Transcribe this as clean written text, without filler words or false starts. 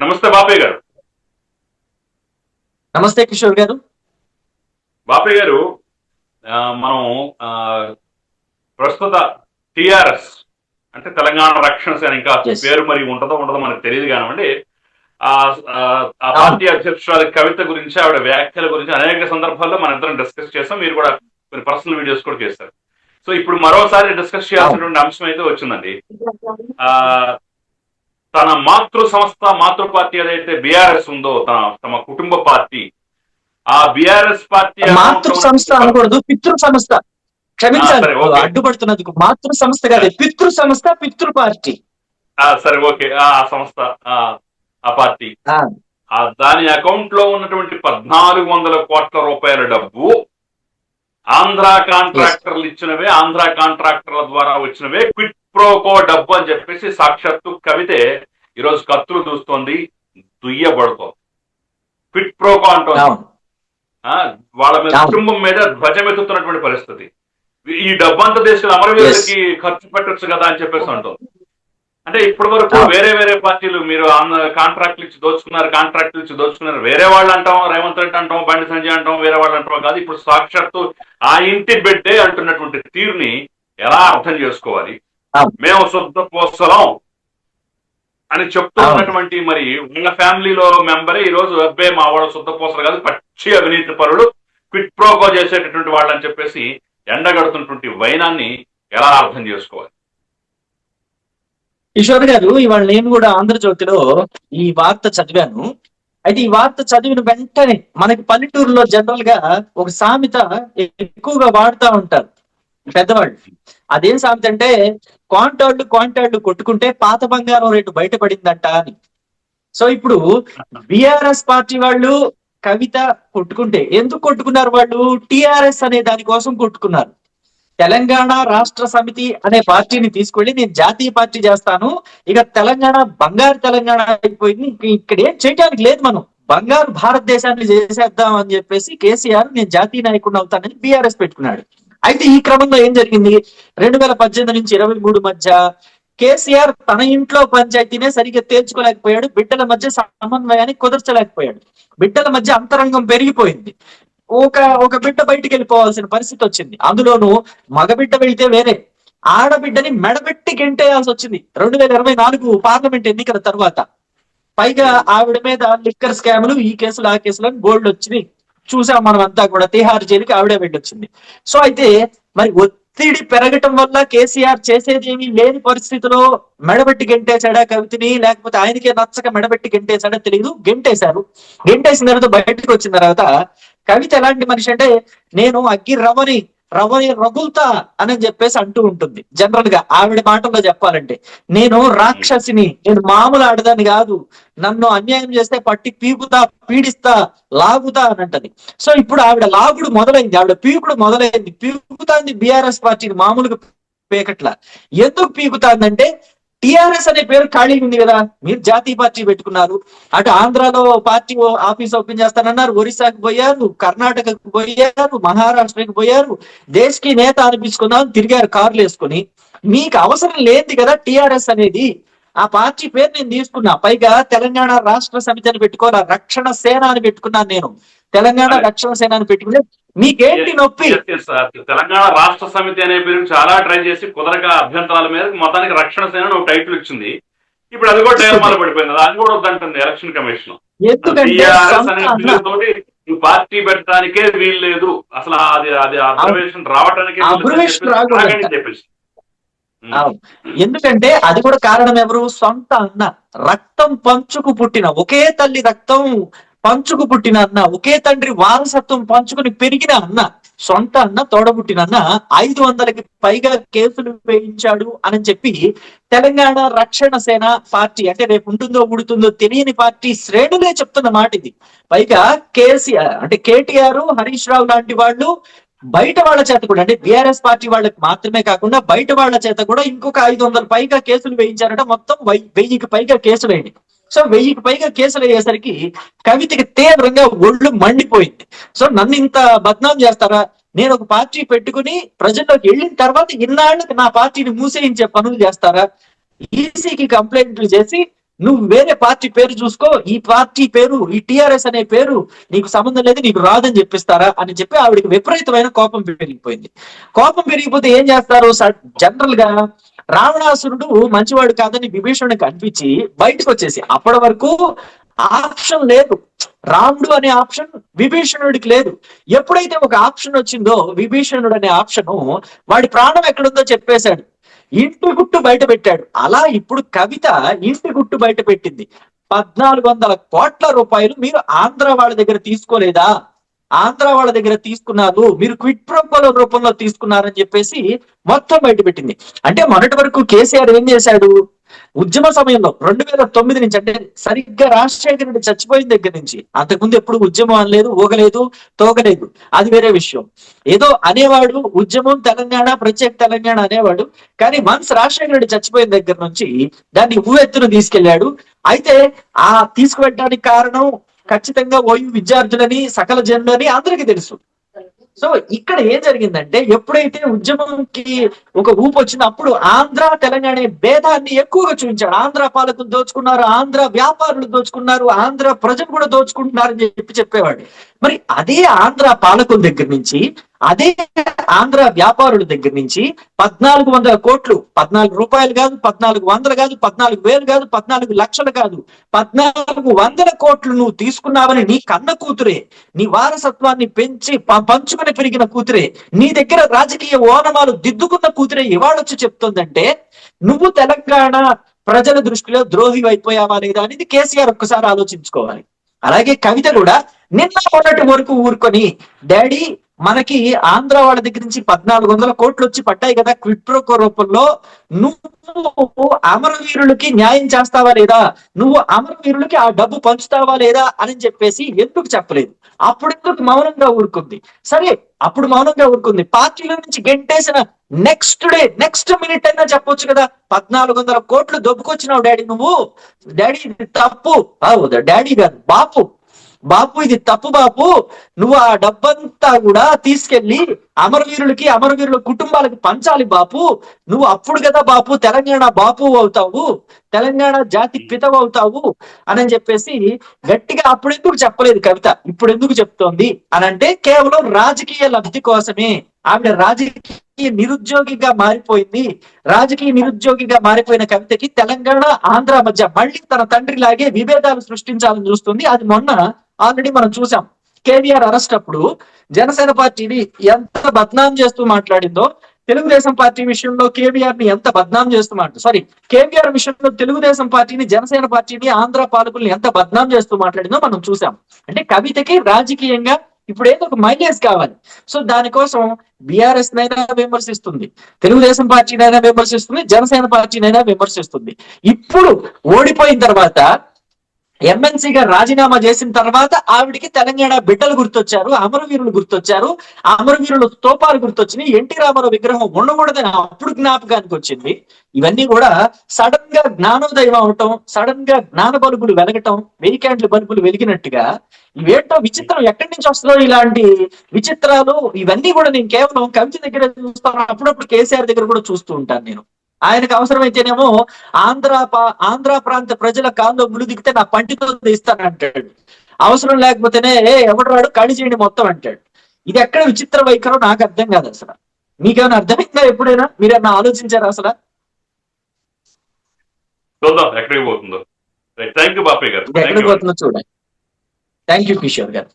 నమస్తే బాపయ్య గారు. నమస్తే కిషోర్ గారు. బాపయ్య గారు, మనం ప్రస్తుత టిఆర్ఎస్ అంటే తెలంగాణ రక్షణ సేన, ఇంకా పేరు మరి ఉండదో మనకు తెలియదు కానివ్వండి, ఆ పార్టీ అధ్యక్షురాలు కవిత గురించి, ఆవిడ వ్యాఖ్యల గురించి అనేక సందర్భాల్లో మన ఇద్దరం డిస్కస్ చేస్తాం. మీరు కూడా కొన్ని పర్సనల్ వీడియోస్ కూడా చేస్తారు. సో ఇప్పుడు మరోసారి డిస్కస్ చేయాల్సినటువంటి అంశం అయితే వచ్చిందండి. తన మాతృ సంస్థ, మాతృ పార్టీ ఏదైతే బీఆర్ఎస్ ఉందో, తమ కుటుంబ పార్టీ, ఆ బీఆర్ఎస్ పార్టీ మాతృ సంస్థ అనకూడదు, పితృ సంస్థ. క్షమించాలి, అడ్డుపడుతున్నందుకు. మాతృ సంస్థ కాదు, పితృ సంస్థ, పితృ పార్టీ. సరే, ఓకే. ఆ సంస్థ, ఆ పార్టీ, దాని అకౌంట్ లో ఉన్నటువంటి 1400 కోట్ల రూపాయల డబ్బు ఆంధ్ర కాంట్రాక్టర్లు ఇచ్చినవే, ఆంధ్ర కాంట్రాక్టర్ల ద్వారా వచ్చినవే, క్విట్ ప్రోకో డబ్బు అని చెప్పేసి సాక్షాత్తు కవితే ఈరోజు కత్తులు దూస్తోంది, దుయ్యబడుతోంది. క్విట్ ప్రోకో అంటోంది. వాళ్ళ మీద, కుటుంబం మీద ధ్వజమెత్తుతున్నటువంటి పరిస్థితి. ఈ డబ్బంతా దేశం అమరవీరులకి ఖర్చు పెట్టొచ్చు కదా అని చెప్పేసి అంటుంది. అంటే ఇప్పటి వరకు వేరే పార్టీలు మీరు కాంట్రాక్ట్లు ఇచ్చి దోచుకున్నారు, వేరే వాళ్ళు అంటాం, రేవంత్ రెడ్డి అంటాం, బండి సంజయ్ అంటాం, వేరే వాళ్ళు అంటాం కాదు. ఇప్పుడు సాక్షాత్తు ఆ ఇంటి బిడ్డే అంటున్నటువంటి తీరుని ఎలా అర్థం చేసుకోవాలి? మేము శుద్ధ పోసలం అని చెప్తూ ఉన్నటువంటి మరి ఉన్న ఫ్యామిలీలో మెంబరే ఈ రోజు అబ్బాయి మా వాళ్ళు శుద్ధ పోసలు కాదు, పచ్చి అవినీతి పరులు, క్విట్ ప్రోకో చేసేటటువంటి వాళ్ళు అని చెప్పేసి ఎండగడుతున్నటువంటి వైనాన్ని ఎలా అర్థం చేసుకోవాలి? కిషోర్ గారు, ఇవాళ నేను కూడా ఆంధ్రజ్యోతిలో ఈ వార్త చదివాను. అయితే ఈ వార్త చదివిన వెంటనే మనకి పల్లెటూరులో జనరల్ గా ఒక సామెత ఎక్కువగా వాడుతూ ఉంటారు పెద్దవాళ్ళు. అదేం సామెత అంటే, క్వాంటాళ్ళు కొట్టుకుంటే పాత బంగారం రేటు బయటపడిందంట అని. సో ఇప్పుడు బిఆర్ఎస్ పార్టీ వాళ్ళు కవిత కొట్టుకుంటే ఎందుకు కొట్టుకున్నారు? వాళ్ళు టిఆర్ఎస్ అనే దానికోసం కొట్టుకున్నారు. తెలంగాణ రాష్ట్ర సమితి అనే పార్టీని తీసుకెళ్లి నేను జాతీయ పార్టీ చేస్తాను, ఇక తెలంగాణ బంగారు తెలంగాణ అయిపోయింది, ఇక్కడ ఏం చేయడానికి లేదు, మనం బంగారు భారతదేశాన్ని చేసేద్దాం అని చెప్పేసి కేసీఆర్ నేను జాతీయ నాయకుడిని అవుతానని బీఆర్ఎస్ పెట్టుకున్నాడు. అయితే ఈ క్రమంలో ఏం జరిగింది? 2018 నుంచి 23 మధ్య కేసీఆర్ తన ఇంట్లో పంచాయతీనే సరిగ్గా తేల్చుకోలేకపోయాడు, బిడ్డల మధ్య సమన్వయాన్ని కుదర్చలేకపోయాడు, బిడ్డల మధ్య అంతరంగం పెరిగిపోయింది. ఒక బిడ్డ బయటికి వెళ్ళిపోవాల్సిన పరిస్థితి వచ్చింది. అందులోనూ మగబిడ్డ వెళ్తే వేరే, ఆడబిడ్డని మెడబెట్టి గెంటేయాల్సి వచ్చింది 2024 పార్లమెంట్ ఎన్నికల తర్వాత. పైగా ఆవిడ మీద లిక్కర్ స్కాములు, ఈ కేసులు ఆ కేసులు అని బోల్డ్ వచ్చింది. చూసాం మనం అంతా కూడా, తిహార్ జైలుకి ఆవిడే వెళ్ళొచ్చింది. సో అయితే మరి ఒత్తిడి పెరగటం వల్ల కేసీఆర్ చేసేది ఏమీ లేని పరిస్థితిలో మెడబెట్టి గెంటేశాడా కవితని, లేకపోతే ఆయనకే నచ్చక మెడబెట్టి గెంటేశాడా తెలియదు, గెంటేశారు. గెంటేసిన తర్వాత బయటకు వచ్చిన తర్వాత కవిత ఎలాంటి మనిషి అంటే, నేను అగ్గి రవ్వని రగులుతా అని చెప్పేసి అంటూ ఉంటుంది. జనరల్ గా ఆవిడ మాటల్లో చెప్పాలంటే, నేను రాక్షసిని, నేను మామూలు ఆడదాన్ని కాదు, నన్ను అన్యాయం చేస్తే పట్టి పీకుతా, పీడిస్తా, లాగుతా అని అంటది. సో ఇప్పుడు ఆవిడ లాగుడు మొదలైంది, ఆవిడ పీకుడు మొదలైంది. పీకుతాంది బీఆర్ఎస్ పార్టీని మామూలుగా పీకట్లా. ఎందుకు పీకుతాందంటే, టిఆర్ఎస్ అనే పేరు ఖాళీ ఉంది కదా, మీరు జాతీయ పార్టీ పెట్టుకున్నారు, అటు ఆంధ్రాలో పార్టీ ఆఫీస్ ఓపెన్ చేస్తానన్నారు, ఒరిస్సాకి పోయారు, కర్ణాటకకు పోయారు, మహారాష్ట్రకి పోయారు, దేశ్కి నేత అనిపించుకుందాం తిరిగారు కార్లు వేసుకుని. మీకు అవసరం లేదు కదా టిఆర్ఎస్ అనేది. ఆ పార్టీ పేరు నేను తీసుకున్నా, పైగా తెలంగాణ రాష్ట్ర సమితి అని పెట్టుకోవాలా, రక్షణ సేన అని పెట్టుకున్నాను నేను, తెలంగాణ రక్షణ సేన అని పెట్టుకునే. మీకేంటి నొప్పి? తెలంగాణ రాష్ట్ర సమితి అనే పేరు చాలా ట్రై చేసి కుదరక అభ్యంతరాల మీద మొత్తానికి రక్షణ సేన ఒక టైటిల్ ఇచ్చింది. ఇప్పుడు అది కూడా డైలమాలో పడిపోయింది, అది కూడా వద్దంటుంది ఎలక్షన్ కమిషన్. తోటి పార్టీ పెట్టడానికే వీలు లేదు అసలు, అది అబ్జర్వేషన్ రావడానికి చెప్పేసి. ఎందుకంటే అది కూడా కారణం ఎవరు? సొంత అన్న, రక్తం పంచుకు పుట్టిన, ఒకే తల్లి రక్తం పంచుకు పుట్టిన అన్న, ఒకే తండ్రి వారసత్వం పంచుకుని పెరిగిన అన్న, సొంత అన్న, తోడబుట్టిన అన్న 500కి పైగా కేసులు వేయించాడు అని చెప్పి తెలంగాణ రక్షణ సేన పార్టీ, అంటే రేపు ఉంటుందో ఉడుతుందో తెలియని పార్టీ శ్రేణులే చెప్తున్న మాట ఇది. పైగా కేసీఆర్ అంటే కేటీఆర్, హరీష్ రావు లాంటి వాళ్ళు బయట వాళ్ళ చేత కూడా, అంటే బీఆర్ఎస్ పార్టీ వాళ్ళకి మాత్రమే కాకుండా బయట వాళ్ళ చేత కూడా ఇంకొక 500 పైగా కేసులు వేయించారట. మొత్తం 1000కి పైగా కేసులు అయింది. సో 1000కి పైగా కేసులు అయ్యేసరికి కవితకి తీవ్రంగా ఒళ్ళు మండిపోయింది. సో నన్ను ఇంత బద్నాం చేస్తారా, నేను ఒక పార్టీ పెట్టుకుని ప్రజల్లోకి వెళ్ళిన తర్వాత ఇన్నాళ్ళకి నా పార్టీని మూసేయించే పనులు చేస్తారా, ఈసీకి కంప్లైంట్లు చేసి నువ్వు వేరే పార్టీ పేరు చూసుకో, ఈ పార్టీ పేరు, ఈ టిఆర్ఎస్ అనే పేరు నీకు సంబంధం లేదు, నీకు రాదని చెప్పిస్తారా అని చెప్పి ఆవిడకి విపరీతమైన కోపం పెరిగిపోయింది. కోపం పెరిగిపోతే ఏం చేస్తారు, జనరల్ గా రావణాసురుడు మంచివాడు కాదని విభీషణుడికి అనిపించి బయటకు వచ్చేసి, అప్పటి వరకు ఆప్షన్ లేదు, రాముడు అనే ఆప్షన్ విభీషణుడికి లేదు. ఎప్పుడైతే ఒక ఆప్షన్ వచ్చిందో విభీషణుడు అనే ఆప్షన్, వాడి ప్రాణం ఎక్కడుందో చెప్పేశాడు, ఇంటి గుట్టు బయట పెట్టాడు. అలా ఇప్పుడు కవిత ఇంటి గుట్టు బయట పెట్టింది. 1400 కోట్ల రూపాయలు మీరు ఆంధ్ర వాళ్ళ దగ్గర తీసుకోలేదా, ఆంధ్ర వాళ్ళ దగ్గర తీసుకున్నారు, మీరు క్విట్ ప్రోకోల రూపంలో తీసుకున్నారని చెప్పేసి మొత్తం బయట పెట్టింది. అంటే మొన్నటి వరకు కేసీఆర్ ఏం చేశాడు, ఉద్యమ సమయంలో 2009 నుంచి, అంటే సరిగ్గా రాజశేఖర రెడ్డి చచ్చిపోయిన దగ్గర నుంచి, అంతకుముందు ఎప్పుడు ఉద్యమం అనలేదు, ఊగలేదు, తోగలేదు, అది వేరే విషయం. ఏదో అనేవాడు, ఉద్యమం తెలంగాణ, ప్రత్యేక తెలంగాణ అనేవాడు. కానీ వన్స్ రాజశేఖర రెడ్డి చచ్చిపోయిన దగ్గర నుంచి దాన్ని ఊవెత్తును తీసుకెళ్లాడు. అయితే ఆ తీసుకువెళ్ళడానికి కారణం ఖచ్చితంగా ఓయూ విద్యార్థులని, సకల జనులని అందరికీ తెలుసు. సో ఇక్కడ ఏం జరిగిందంటే, ఎప్పుడైతే ఉద్యమంకి ఒక ఊపు వచ్చిందో అప్పుడు ఆంధ్ర తెలంగాణ భేదాన్ని ఎక్కువగా చూపించాడు. ఆంధ్ర పాలకులు దోచుకున్నారు, ఆంధ్ర వ్యాపారులు దోచుకున్నారు, ఆంధ్ర ప్రజలు కూడా దోచుకుంటున్నారు అని చెప్పేవాడు. మరి అదే ఆంధ్ర పాలకుల దగ్గర నుంచి, అదే ఆంధ్ర వ్యాపారుల దగ్గర నుంచి 1400 కోట్లు, 14 రూపాయలు కాదు, 1400 కాదు, 14,000 కాదు, 14 లక్షలు కాదు, 1400 కోట్లు నువ్వు తీసుకున్నావని నీ కన్న కూతురే, నీ వారసత్వాన్ని పెంచి పంచుకుని పెరిగిన కూతురే, నీ దగ్గర రాజకీయ ఓనమాలు దిద్దుకున్న కూతురే ఇవాళొచ్చి చెప్తుందంటే నువ్వు తెలంగాణ ప్రజల దృష్టిలో ద్రోహి అయిపోయావా లేదా అనేది కేసీఆర్ ఒక్కసారి ఆలోచించుకోవాలి. అలాగే కవిత కూడా నిన్న మొన్నటి వరకు ఊరుకొని, డాడీ మనకి ఆంధ్ర వాళ్ళ దగ్గర నుంచి 1400 కోట్లు వచ్చి పడ్డాయి కదా క్విట్ ప్రోకో రూపంలో, నువ్వు అమరవీరులకి న్యాయం చేస్తావా లేదా, నువ్వు అమరవీరులకి ఆ డబ్బు పంచుతావా లేదా అని చెప్పేసి ఎందుకు చెప్పలేదు, అప్పుడు ఎందుకు మౌనంగా ఊరుకుంది? సరే, అప్పుడు మౌనంగా ఊరుకుంది, పార్టీలో నుంచి గెంటేసిన నెక్స్ట్ డే, నెక్స్ట్ మినిట్ అయినా చెప్పొచ్చు కదా, 1400 కోట్లు దొబ్బుకొచ్చినావు డాడీ నువ్వు, డాడీ ఇది తప్పు, డాడీ కాదు బాపు ఇది తప్పు బాపు, నువ్వు ఆ డబ్బంతా కూడా తీసుకెళ్లి అమరవీరులకి, అమరవీరుల కుటుంబాలకి పంచాలి బాపు, నువ్వు అప్పుడు కదా బాపు తెలంగాణ బాపు అవుతావు, తెలంగాణ జాతి పితవు అవుతావు అని చెప్పేసి గట్టిగా అప్పుడు ఎందుకు చెప్పలేదు కవిత, ఇప్పుడు ఎందుకు చెప్తోంది అని అంటే కేవలం రాజకీయ లబ్ధి కోసమే. ఆవిడ రాజకీయ నిరుద్యోగిగా మారిపోయింది. రాజకీయ నిరుద్యోగిగా మారిపోయిన కవితకి తెలంగాణ ఆంధ్ర మధ్య మళ్ళీ తన తండ్రి లాగే విభేదాలు సృష్టించాలని చూస్తుంది. అది మొన్న ఆల్రెడీ మనం చూసాం. కేవీఆర్ అరెస్ట్ అప్పుడు జనసేన పార్టీని ఎంత బద్నాం చేస్తూ మాట్లాడిందో, తెలుగుదేశం పార్టీ విషయంలో కేవీఆర్ ని ఎంత బద్నాం చేస్తూ కేవీఆర్ విషయంలో తెలుగుదేశం పార్టీని, జనసేన పార్టీని, ఆంధ్ర పాలకుల్ని ఎంత బద్నాం చేస్తూ మాట్లాడిందో మనం చూసాం. అంటే కవితకి రాజకీయంగా ఇప్పుడు ఏదో ఒక మైలేజ్ కావాలి. సో దానికోసం బీఆర్ఎస్ నైనా విమర్శిస్తుంది, తెలుగుదేశం పార్టీనైనా విమర్శిస్తుంది, జనసేన పార్టీనైనా విమర్శిస్తుంది. ఇప్పుడు ఓడిపోయిన తర్వాత, ఎమ్మెల్సీగా రాజీనామా చేసిన తర్వాత ఆవిడికి తెలంగాణ బిడ్డలు గుర్తొచ్చారు, అమరవీరులు గుర్తొచ్చారు, అమరవీరుల స్తూపాలు గుర్తొచ్చినాయి, ఎన్టీ రామారావు విగ్రహం ఉండకూడదని అప్పుడు జ్ఞాపకానికి వచ్చింది. ఇవన్నీ కూడా సడన్ గా జ్ఞానోదయం అవటం, సడన్ గా జ్ఞాన బల్బులు వెలగటం, 1000 క్యాండ్ల బల్బులు వెలిగినట్టుగా ఇవేంటో విచిత్రం, ఎక్కడి నుంచి వస్తుందో ఇలాంటి విచిత్రాలు. ఇవన్నీ కూడా నేను కేవలం కవిత దగ్గర చూస్తాను, అప్పుడప్పుడు కేసీఆర్ దగ్గర కూడా చూస్తూ ఉంటాను నేను. ఆయనకు అవసరమైతేనేమో ఆంధ్ర ప్రాంత ప్రజల కాల్లో ముళ్ళు దిగితే నా పంటితో తీస్తానంటాడు, అవసరం లేకపోతేనే ఎవడు వాడు కడి చేయండి మొత్తం అంటాడు. ఇది ఎక్కడ విచిత్ర వైఖరం నాకు అర్థం కాదు అసలు. మీకేమైనా అర్థమైందా? ఎప్పుడైనా మీరేమన్నా ఆలోచించారా అసలు? చూద్దాం ఎక్కడికి పోతుందో. థ్యాంక్ యూ బాపయ్య గారు. ఎక్కడికి పోతుందో చూడండి. థ్యాంక్ యూ కిషోర్ గారు.